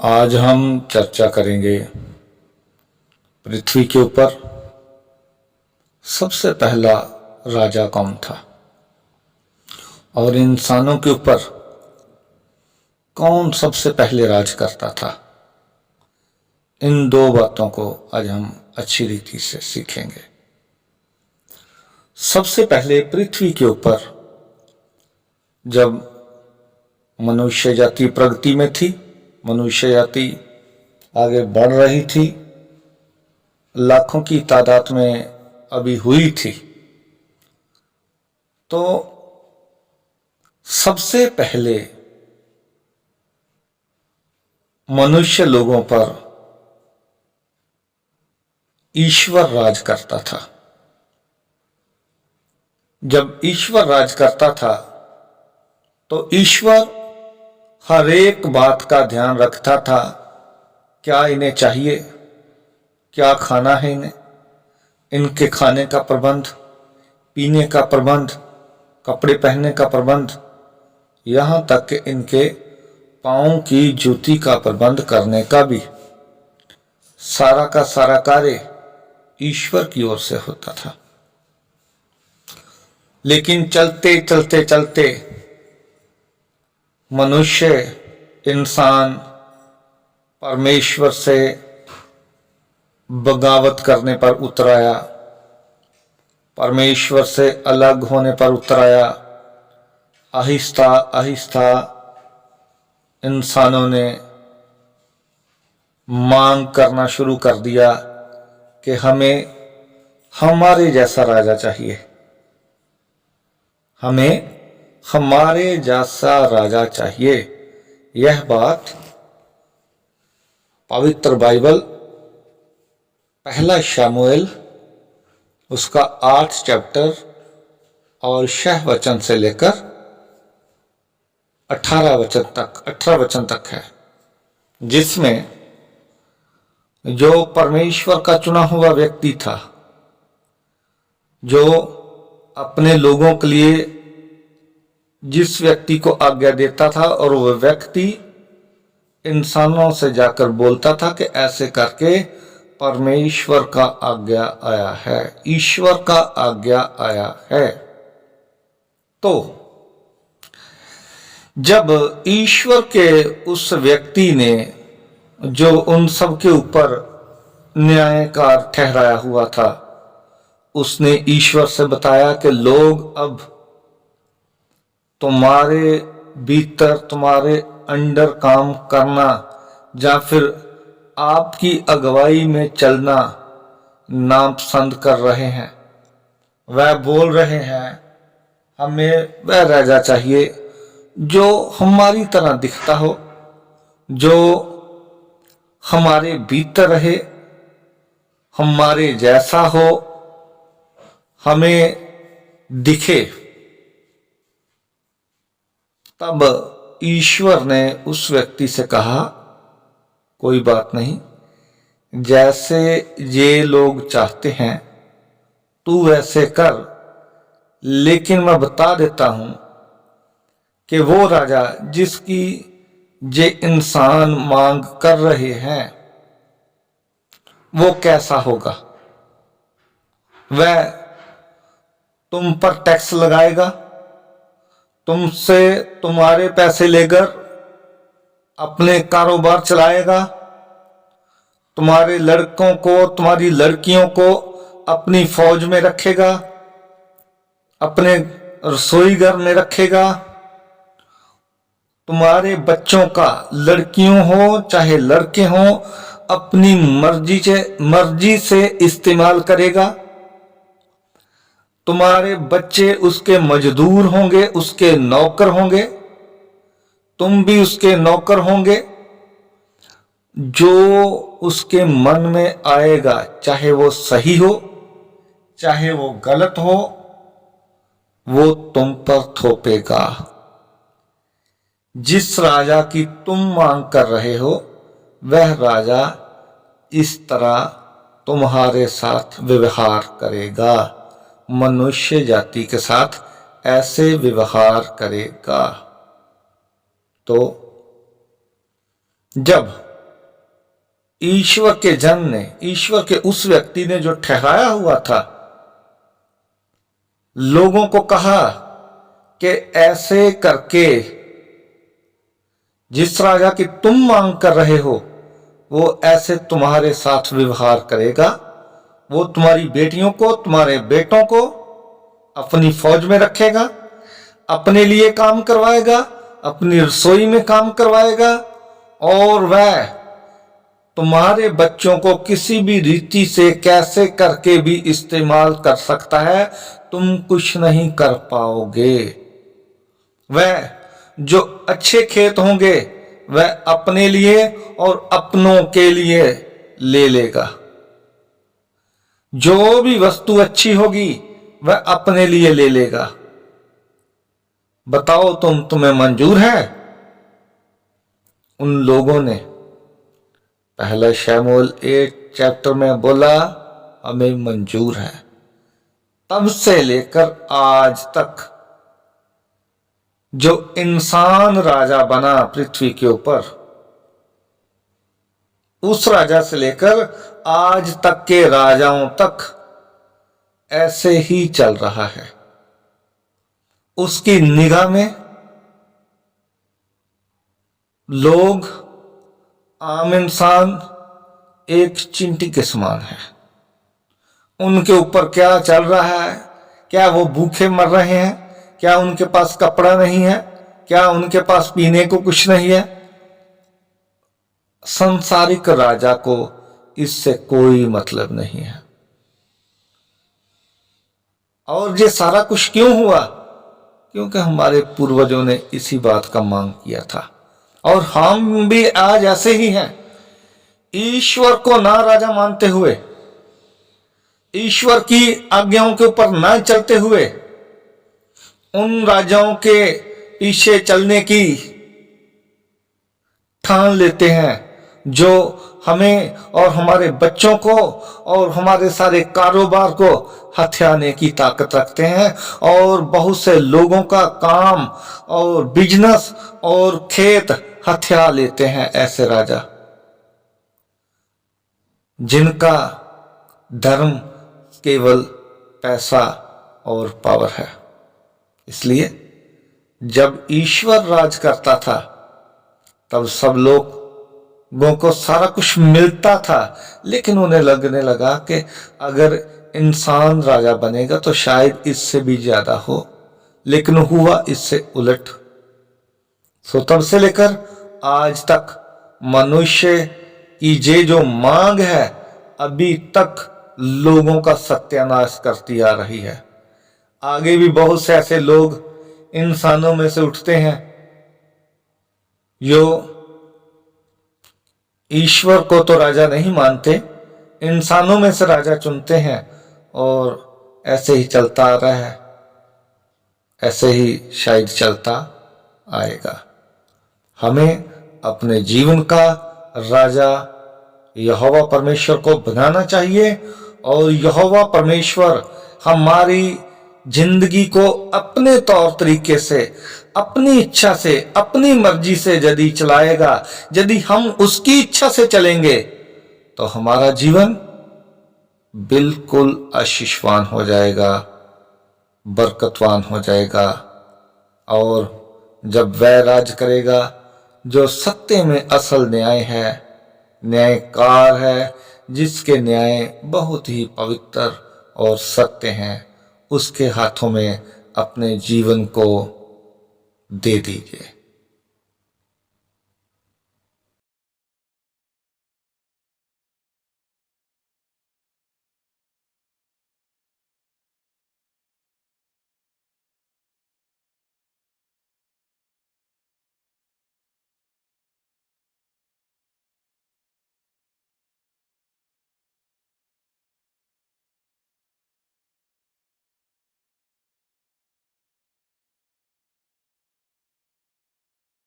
आज हम चर्चा करेंगे पृथ्वी के ऊपर सबसे पहला राजा कौन था और इंसानों के ऊपर कौन सबसे पहले राज करता था। इन दो बातों को आज हम अच्छी रीति से सीखेंगे। सबसे पहले पृथ्वी के ऊपर जब मनुष्य जाति प्रगति में थी, मनुष्य जाति आगे बढ़ रही थी, लाखों की तादाद में अभी हुई थी, तो सबसे पहले मनुष्य लोगों पर ईश्वर राज करता था। जब ईश्वर राज करता था तो ईश्वर हर एक बात का ध्यान रखता था। क्या इन्हें चाहिए, क्या खाना है इन्हें, इनके खाने का प्रबंध, पीने का प्रबंध, कपड़े पहनने का प्रबंध, यहाँ तक कि इनके पाँव की जूती का प्रबंध करने का भी सारा का सारा कार्य ईश्वर की ओर से होता था। लेकिन चलते चलते चलते मनुष्य, इंसान परमेश्वर से बगावत करने पर उतर आया, परमेश्वर से अलग होने पर उतर आया। आहिस्ता आहिस्ता इंसानों ने मांग करना शुरू कर दिया कि हमें हमारे जैसा राजा चाहिए, हमें हमारे जैसा राजा चाहिए। यह बात पवित्र बाइबल पहला शमूएल उसका 8 चैप्टर और 6 वचन से लेकर 18 वचन तक है, जिसमें जो परमेश्वर का चुना हुआ व्यक्ति था, जो अपने लोगों के लिए जिस व्यक्ति को आज्ञा देता था और वह व्यक्ति इंसानों से जाकर बोलता था कि ऐसे करके परमेश्वर का आज्ञा आया है, ईश्वर का आज्ञा आया है। तो जब ईश्वर के उस व्यक्ति ने जो उन सब के ऊपर न्यायकार ठहराया हुआ था, उसने ईश्वर से बताया कि लोग अब तुम्हारे भीतर, तुम्हारे अंडर काम करना या फिर आपकी अगुवाई में चलना नापसंद कर रहे हैं। वह बोल रहे हैं हमें वह राजा चाहिए जो हमारी तरह दिखता हो, जो हमारे भीतर रहे, हमारे जैसा हो, हमें दिखे। तब ईश्वर ने उस व्यक्ति से कहा, कोई बात नहीं, जैसे ये लोग चाहते हैं तू वैसे कर, लेकिन मैं बता देता हूं कि वो राजा जिसकी ये इंसान मांग कर रहे हैं वो कैसा होगा। वह तुम पर टैक्स लगाएगा, तुमसे तुम्हारे पैसे लेकर अपने कारोबार चलाएगा, तुम्हारे लड़कों को, तुम्हारी लड़कियों को अपनी फौज में रखेगा, अपने रसोई घर में रखेगा, तुम्हारे बच्चों का, लड़कियों हो चाहे लड़के हो, अपनी मर्जी से इस्तेमाल करेगा। तुम्हारे बच्चे उसके मजदूर होंगे, उसके नौकर होंगे, तुम भी उसके नौकर होंगे। जो उसके मन में आएगा, चाहे वो सही हो चाहे वो गलत हो, वो तुम पर थोपेगा। जिस राजा की तुम मांग कर रहे हो वह राजा इस तरह तुम्हारे साथ व्यवहार करेगा, मनुष्य जाति के साथ ऐसे व्यवहार करेगा। तो जब ईश्वर के जन ने, ईश्वर के उस व्यक्ति ने जो ठहराया हुआ था, लोगों को कहा कि ऐसे करके जिस राजा की तुम मांग कर रहे हो वो ऐसे तुम्हारे साथ व्यवहार करेगा। वो तुम्हारी बेटियों को, तुम्हारे बेटों को अपनी फौज में रखेगा, अपने लिए काम करवाएगा, अपनी रसोई में काम करवाएगा, और वह तुम्हारे बच्चों को किसी भी रीति से कैसे करके भी इस्तेमाल कर सकता है, तुम कुछ नहीं कर पाओगे। वह जो अच्छे खेत होंगे वह अपने लिए और अपनों के लिए ले लेगा। जो भी वस्तु अच्छी होगी वह अपने लिए ले लेगा। बताओ तुम्हें मंजूर है? उन लोगों ने पहला शमूएल 8 चैप्टर में बोला हमें मंजूर है। तब से लेकर आज तक जो इंसान राजा बना पृथ्वी के ऊपर, उस राजा से लेकर आज तक के राजाओं तक ऐसे ही चल रहा है। उसकी निगाह में लोग, आम इंसान एक चींटी के समान है। उनके ऊपर क्या चल रहा है? क्या वो भूखे मर रहे हैं? क्या उनके पास कपड़ा नहीं है? क्या उनके पास पीने को कुछ नहीं है? संसारिक राजा को इससे कोई मतलब नहीं है। और ये सारा कुछ क्यों हुआ? क्योंकि हमारे पूर्वजों ने इसी बात का मांग किया था, और हम भी आज ऐसे ही हैं। ईश्वर को ना राजा मानते हुए, ईश्वर की आज्ञाओं के ऊपर ना चलते हुए, उन राजाओं के पीछे चलने की ठान लेते हैं जो हमें और हमारे बच्चों को और हमारे सारे कारोबार को हथियाने की ताकत रखते हैं, और बहुत से लोगों का काम और बिजनेस और खेत हथिया लेते हैं ऐसे राजा जिनका धर्म केवल पैसा और पावर है। इसलिए जब ईश्वर राज करता था तब सब लोगों को सारा कुछ मिलता था, लेकिन उन्हें लगने लगा कि अगर इंसान राजा बनेगा तो शायद इससे भी ज्यादा हो, लेकिन हुआ इससे उलट। सो तब से लेकर आज तक मनुष्य की ये जो मांग है अभी तक लोगों का सत्यानाश करती आ रही है। आगे भी बहुत से ऐसे लोग इंसानों में से उठते हैं जो ईश्वर को तो राजा नहीं मानते, इंसानों में से राजा चुनते हैं, और ऐसे ही चलता आ रहा है, ऐसे ही शायद चलता आएगा। हमें अपने जीवन का राजा यहोवा परमेश्वर को बनाना चाहिए, और यहोवा परमेश्वर हमारी जिंदगी को अपने तौर तरीके से, अपनी इच्छा से, अपनी मर्जी से यदि चलाएगा, यदि हम उसकी इच्छा से चलेंगे तो हमारा जीवन बिल्कुल आशीषवान हो जाएगा, बरकतवान हो जाएगा। और जब वह राज करेगा जो सत्य में असल न्याय है, न्यायकार है, जिसके न्याय बहुत ही पवित्र और सत्य हैं, उसके हाथों में अपने जीवन को दे दीजिए।